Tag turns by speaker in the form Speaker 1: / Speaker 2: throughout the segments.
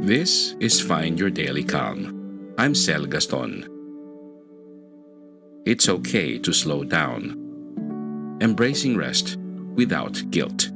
Speaker 1: This is Find Your Daily Calm. I'm Sel Gaston. It's okay to slow down. Embracing rest without guilt.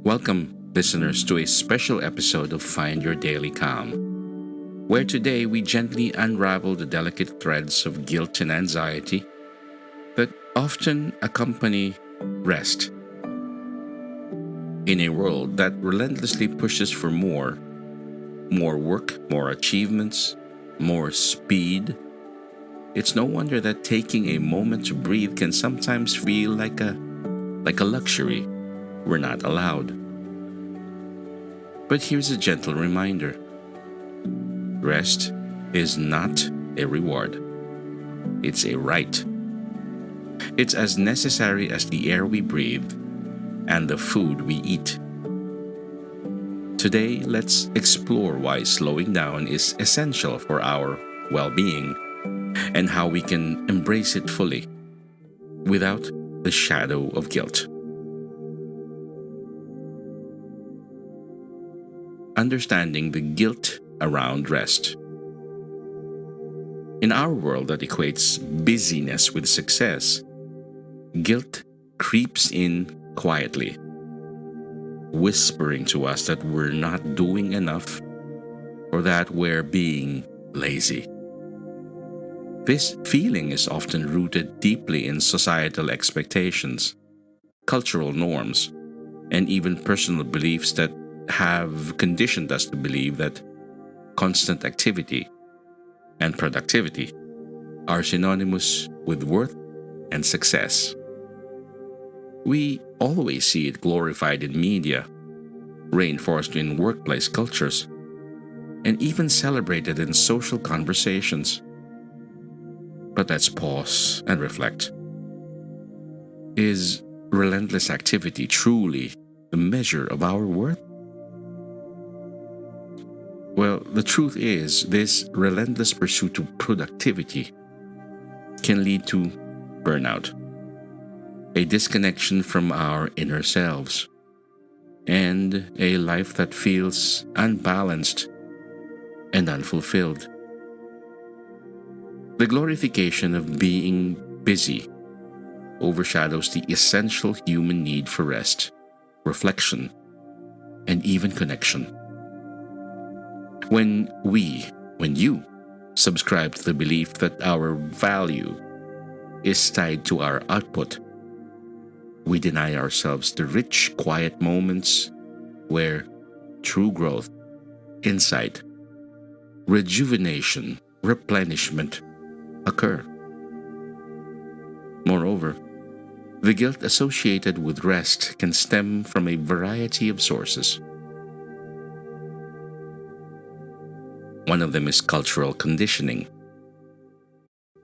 Speaker 1: Welcome, listeners, to a special episode of Find Your Daily Calm, where today we gently unravel the delicate threads of guilt and anxiety that often accompany rest. In a world that relentlessly pushes for more work, more achievements, more speed, it's no wonder that taking a moment to breathe can sometimes feel like a luxury we're not allowed. But here's a gentle reminder. Rest is not a reward. It's a right. It's as necessary as the air we breathe and the food we eat. Today, let's explore why slowing down is essential for our well-being and how we can embrace it fully without the shadow of guilt. Understanding the guilt around rest. In our world that equates busyness with success, guilt creeps in quietly, whispering to us that we're not doing enough or that we're being lazy. This feeling is often rooted deeply in societal expectations, cultural norms, and even personal beliefs that have conditioned us to believe that constant activity and productivity are synonymous with worth and success. We always see it glorified in media, reinforced in workplace cultures, and even celebrated in social conversations. But let's pause and reflect. Is relentless activity truly the measure of our worth? Well, the truth is, this relentless pursuit of productivity can lead to burnout, a disconnection from our inner selves, and a life that feels unbalanced and unfulfilled. The glorification of being busy overshadows the essential human need for rest, reflection, and even connection. When you subscribe to the belief that our value is tied to our output, we deny ourselves the rich, quiet moments where true growth, insight, rejuvenation, replenishment occur. Moreover, the guilt associated with rest can stem from a variety of sources. One of them is cultural conditioning.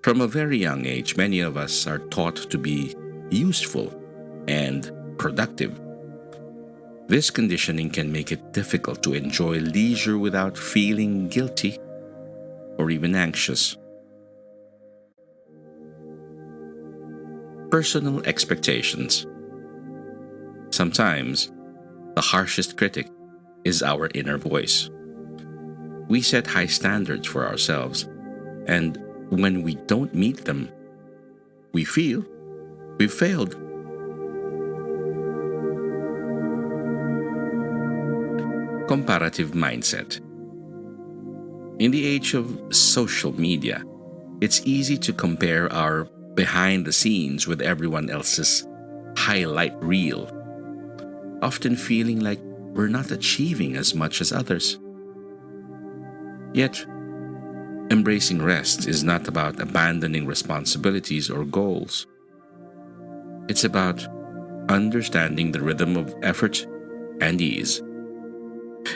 Speaker 1: From a very young age, many of us are taught to be useful and productive. This conditioning can make it difficult to enjoy leisure without feeling guilty or even anxious. Personal expectations. Sometimes, the harshest critic is our inner voice. We set high standards for ourselves, and when we don't meet them, we feel we've failed. Comparative mindset. In the age of social media, it's easy to compare our behind the scenes with everyone else's highlight reel, often feeling like we're not achieving as much as others. Yet, embracing rest is not about abandoning responsibilities or goals. It's about understanding the rhythm of effort and ease.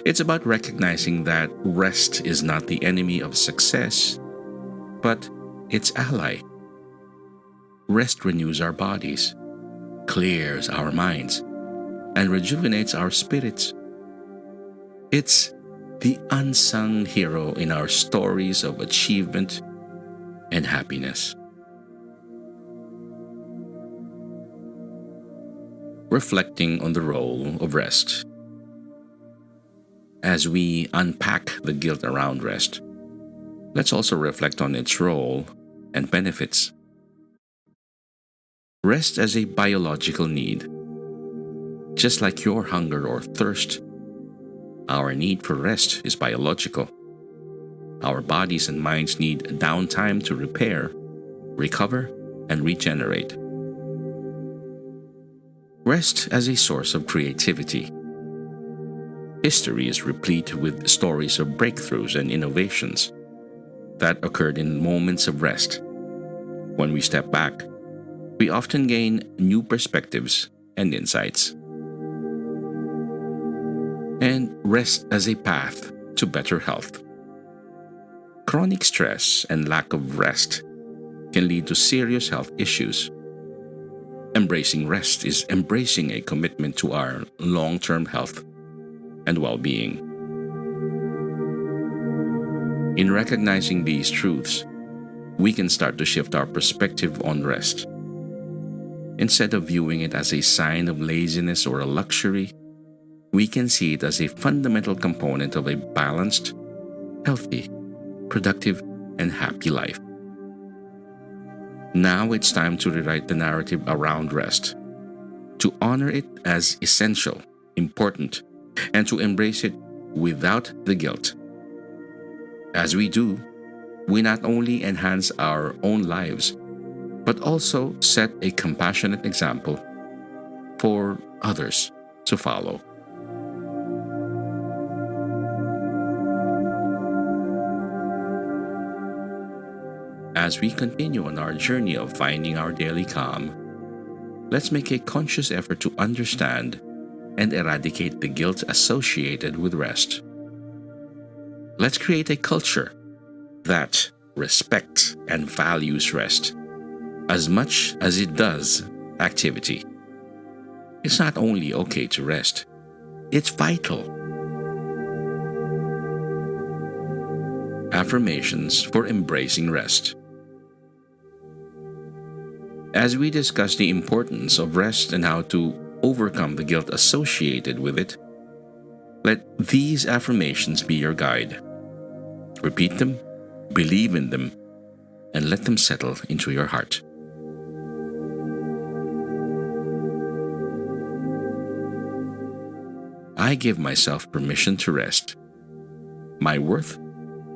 Speaker 1: It's about recognizing that rest is not the enemy of success, but its ally. Rest renews our bodies, clears our minds, and rejuvenates our spirits. It's the unsung hero in our stories of achievement and happiness. Reflecting on the role of rest. As we unpack the guilt around rest, let's also reflect on its role and benefits. Rest as a biological need. Just like your hunger or thirst, our need for rest is biological. Our bodies and minds need downtime to repair, recover, and regenerate. Rest as a source of creativity. History is replete with stories of breakthroughs and innovations that occurred in moments of rest. When we step back, we often gain new perspectives and insights. And rest as a path to better health. Chronic stress and lack of rest can lead to serious health issues. Embracing rest is embracing a commitment to our long-term health and well-being. In recognizing these truths, we can start to shift our perspective on rest. Instead of viewing it as a sign of laziness or a luxury, we can see it as a fundamental component of a balanced, healthy, productive, and happy life. Now it's time to rewrite the narrative around rest, to honor it as essential, important, and to embrace it without the guilt. As we do, we not only enhance our own lives, but also set a compassionate example for others to follow. As we continue on our journey of finding our daily calm, let's make a conscious effort to understand and eradicate the guilt associated with rest. Let's create a culture that respects and values rest as much as it does activity. It's not only okay to rest, it's vital. Affirmations for embracing rest. As we discuss the importance of rest and how to overcome the guilt associated with it, let these affirmations be your guide. Repeat them, believe in them, and let them settle into your heart. I give myself permission to rest. My worth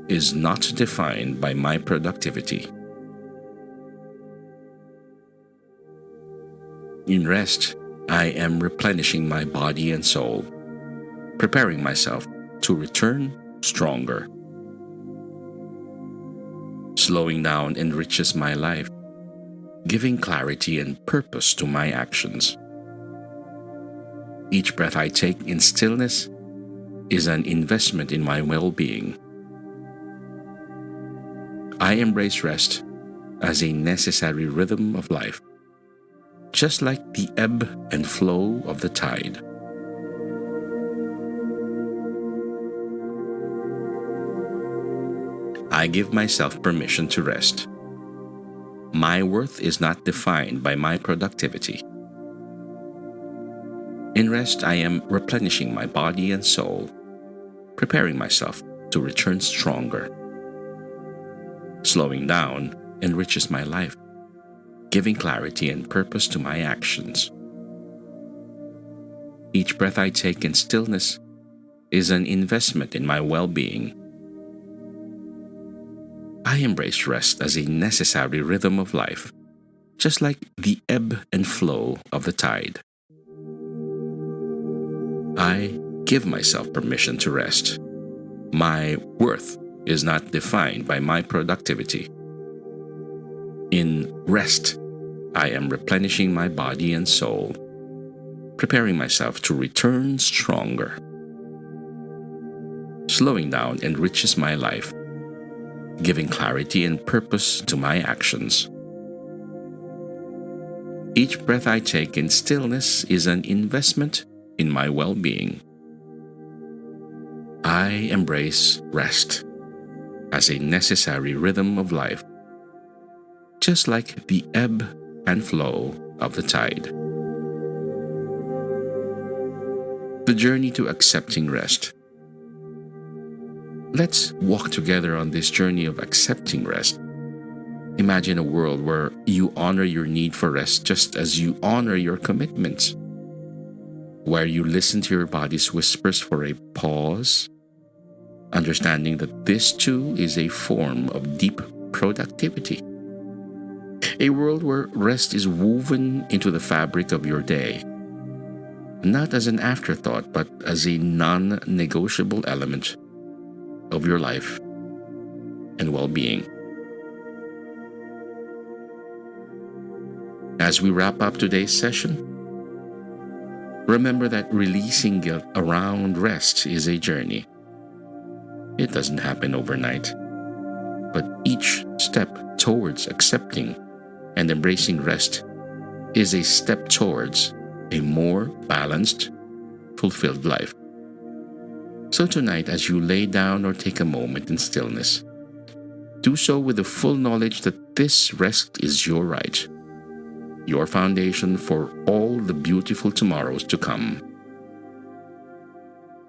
Speaker 1: is not defined by my productivity. In rest, I am replenishing my body and soul, preparing myself to return stronger. Slowing down enriches my life, giving clarity and purpose to my actions. Each breath I take in stillness is an investment in my well-being. I embrace rest as a necessary rhythm of life, just like the ebb and flow of the tide. I give myself permission to rest. My worth is not defined by my productivity. In rest, I am replenishing my body and soul, preparing myself to return stronger. Slowing down enriches my life, giving clarity and purpose to my actions. Each breath I take in stillness is an investment in my well-being. I embrace rest as a necessary rhythm of life, just like the ebb and flow of the tide. I give myself permission to rest. My worth is not defined by my productivity. In rest, I am replenishing my body and soul, preparing myself to return stronger. Slowing down enriches my life, giving clarity and purpose to my actions. Each breath I take in stillness is an investment in my well-being. I embrace rest as a necessary rhythm of life, just like the ebb and flow of the tide. The journey to accepting rest. Let's walk together on this journey of accepting rest. Imagine a world where you honor your need for rest just as you honor your commitments, where you listen to your body's whispers for a pause, understanding that this too is a form of deep productivity. A world where rest is woven into the fabric of your day, not as an afterthought, but as a non negotiable element of your life and well being. As we wrap up today's session, remember that releasing guilt around rest is a journey. It doesn't happen overnight, but each step towards accepting and embracing rest is a step towards a more balanced, fulfilled life. So tonight, as you lay down or take a moment in stillness, do so with the full knowledge that this rest is your right, your foundation for all the beautiful tomorrows to come.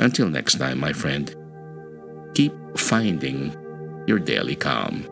Speaker 1: Until next time, my friend, keep finding your daily calm.